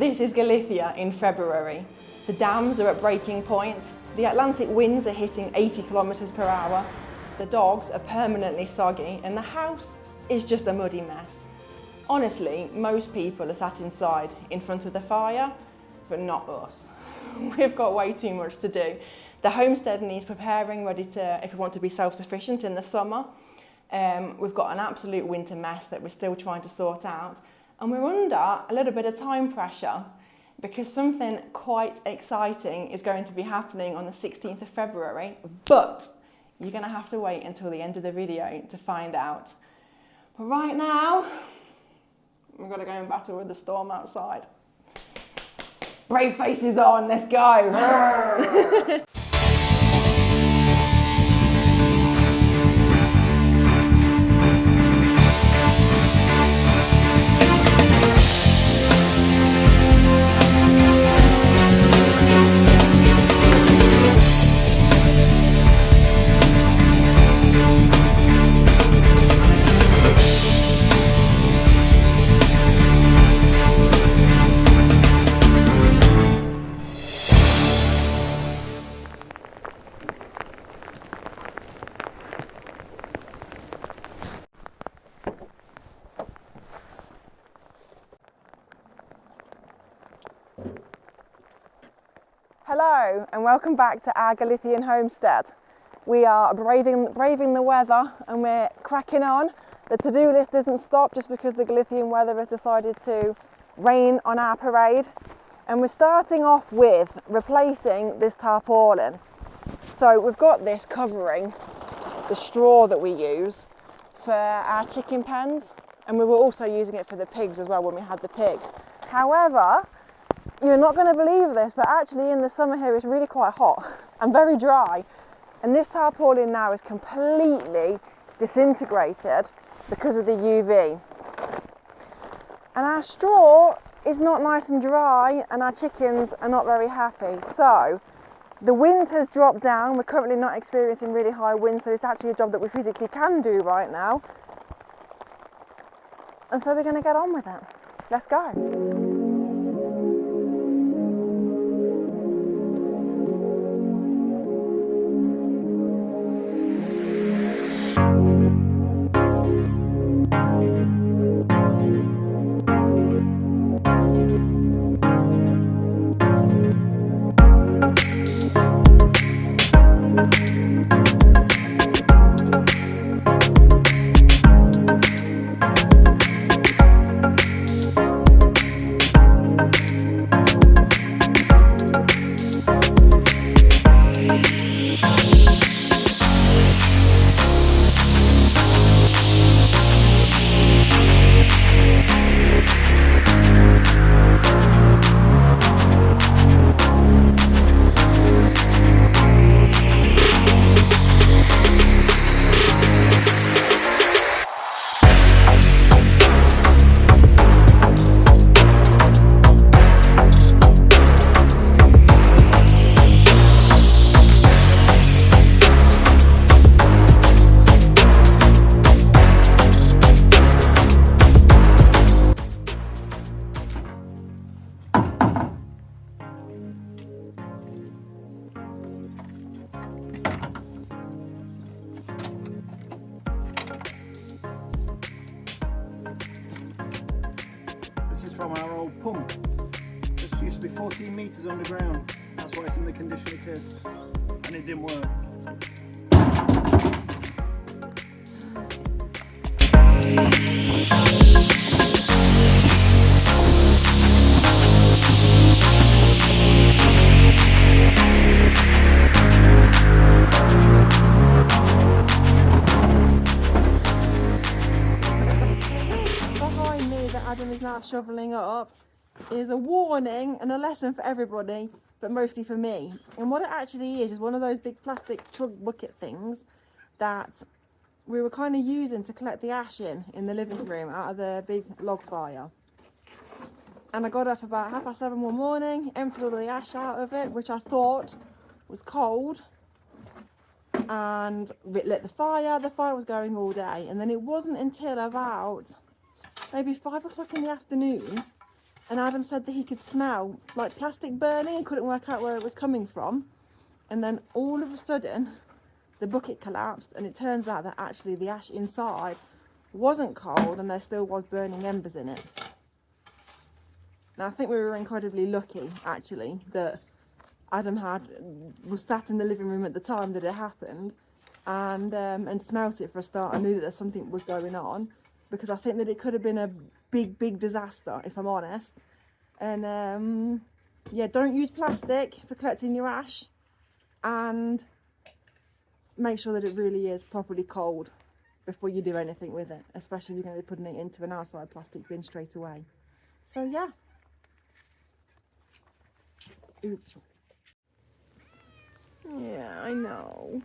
This is Galicia in February. The dams are at breaking point, the Atlantic winds are hitting 80 kilometres per hour, the dogs are permanently soggy, and the house is just a muddy mess. Honestly, most people are sat inside in front of the fire, but not us. We've got way too much to do. The homestead needs preparing, ready to, if we want to be self-sufficient in the summer. We've got an absolute winter mess that we're still trying to sort out. And we're under a little bit of time pressure because something quite exciting is going to be happening on the 16th of February, but you're going to have to wait until the end of the video to find out. But right now, we've got to go and battle with the storm outside. Brave faces on, let's go! Hello and welcome back to our Galician homestead. We are braving the weather and we're cracking on. The to-do list doesn't stop just because the Galician weather has decided to rain on our parade. And we're starting off with replacing this tarpaulin. So we've got this covering the straw that we use for our chicken pens, and we were also using it for the pigs as well when we had the pigs. However, you're not going to believe this, but actually in the summer here it's really quite hot and very dry. And this tarpaulin now is completely disintegrated because of the UV. And our straw is not nice and dry and our chickens are not very happy. So the wind has dropped down. We're currently not experiencing really high winds, so it's actually a job that we physically can do right now. And so we're going to get on with it. Let's go. This is from our old pump. This used to be 14 metres underground. That's why it's in the condition it is. And it didn't work. Behind me that Adam is now shoveling up is a warning and a lesson for everybody, but mostly for me. And what it actually is one of those big plastic trug bucket things that we were kind of using to collect the ash in the living room out of the big log fire. And I got up about 7:30 one morning, emptied all the ash out of it, which I thought was cold, and lit the fire. The fire was going all day, and then it wasn't until about maybe 5 o'clock in the afternoon, and Adam said that he could smell like plastic burning and couldn't work out where it was coming from. And then all of a sudden, the bucket collapsed, and it turns out that actually the ash inside wasn't cold and there still was burning embers in it. Now I think we were incredibly lucky actually that Adam was sat in the living room at the time that it happened, and smelt it for a start. I knew that something was going on, because I think that it could have been a big disaster, if I'm honest. And yeah, don't use plastic for collecting your ash, and make sure that it really is properly cold before you do anything with it, especially if you're going to be putting it into an outside plastic bin straight away. So yeah. Oops. Yeah, I know.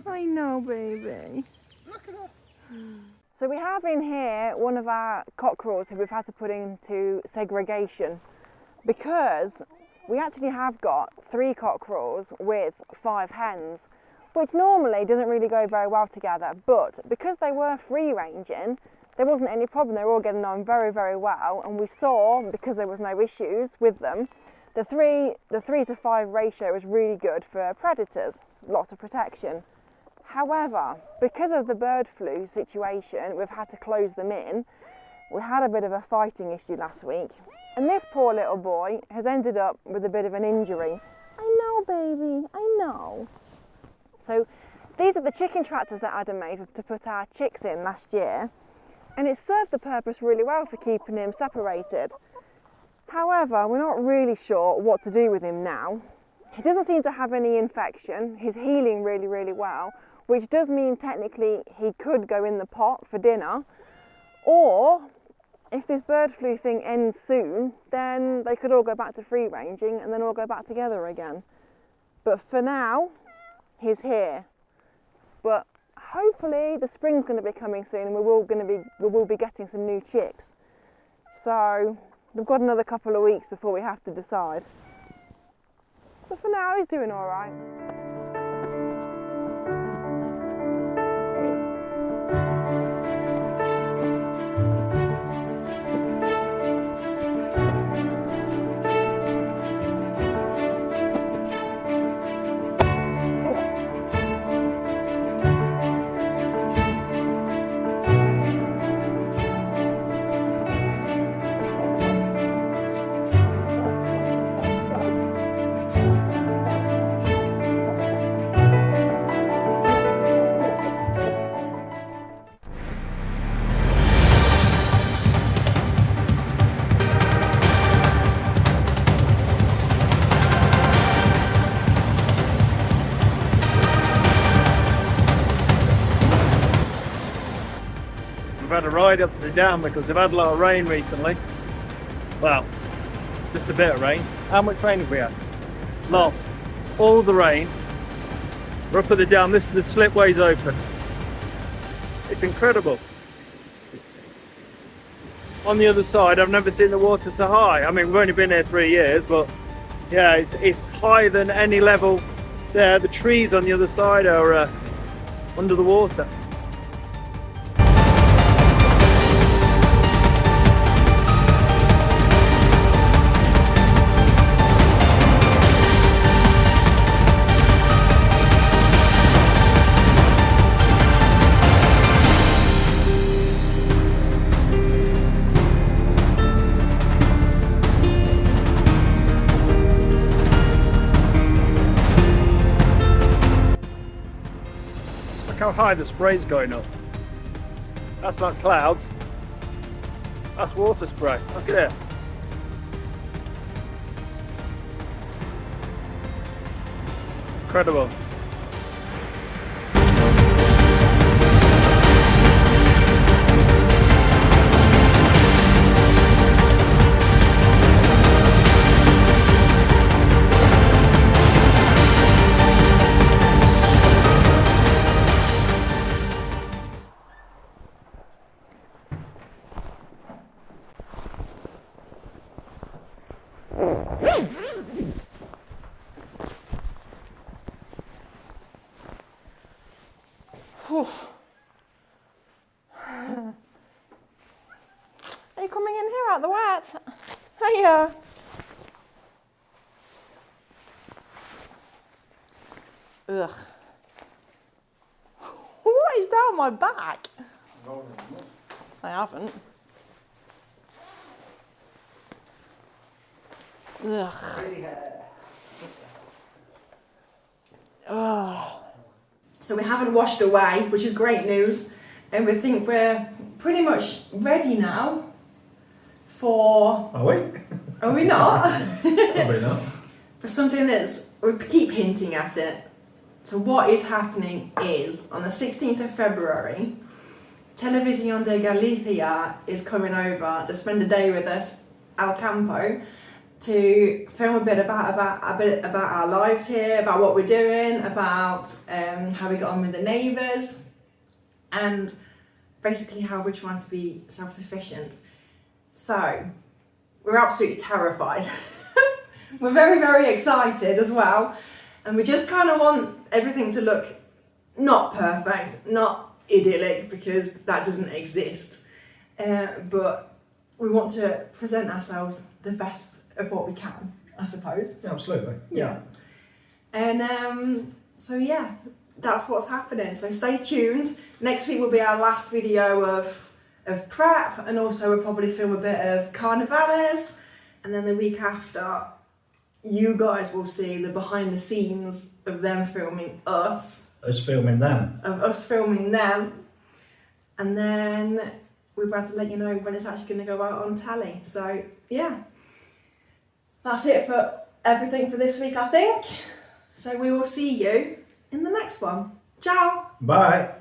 I know, baby. Look at that. So we have in here one of our cockerels who we've had to put into segregation, because we actually have got 3 cockerels with 5 hens, which normally doesn't really go very well together, but because they were free ranging, there wasn't any problem. They were all getting on very well, and we saw, because there was no issues with them, the 3 to 5 ratio is really good for predators, lots of protection. However, because of the bird flu situation, we've had to close them in. We had a bit of a fighting issue last week, and this poor little boy has ended up with a bit of an injury. I know, baby, I know. So these are the chicken tractors that Adam made to put our chicks in last year, and it served the purpose really well for keeping him separated. However, we're not really sure what to do with him now. He doesn't seem to have any infection. He's healing really well, which does mean technically he could go in the pot for dinner, or if this bird flu thing ends soon, then they could all go back to free ranging and then all go back together again. But for now, he's here. But hopefully the spring's going to be coming soon, and we will be getting some new chicks. So we've got another couple of weeks before we have to decide. But for now, he's doing all right. We've had a ride up to the dam because we've had a lot of rain recently. Well, just a bit of rain. How much rain have we had? Lots. All the rain. We're up at the dam. This is the slipways open. It's incredible. On the other side, I've never seen the water so high. I mean, we've only been here 3 years, but yeah, it's higher than any level there. The trees on the other side are under the water. Look how high the spray's going up. That's not clouds, that's water spray. Look at it. Incredible. Are you coming in here, out the wet. Hiya. Ugh. What is down my back? I haven't. Ugh. Oh. So we haven't washed away, which is great news, and we think we're pretty much ready now for... Are we? Are we not? Probably not. For something we keep hinting at it. So what is happening is, on the 16th of February, Televisión de Galicia is coming over to spend a day with us, al campo, to film a bit about our lives here, about what we're doing, about how we got on with the neighbours, and basically how we're trying to be self-sufficient. So we're absolutely terrified. We're very, very excited as well, and we just kind of want everything to look not perfect, not idyllic, because that doesn't exist, but we want to present ourselves the best of what we can, I suppose. Absolutely. Yeah. And so yeah, that's what's happening. So stay tuned. Next week will be our last video of prep, and also we'll probably film a bit of carnivales, and then the week after you guys will see the behind the scenes of them filming us. Us filming them. Of us filming them. And then we'll have to let you know when it's actually going to go out on telly. So yeah. That's it for everything for this week, I think. So we will see you in the next one. Ciao. Bye.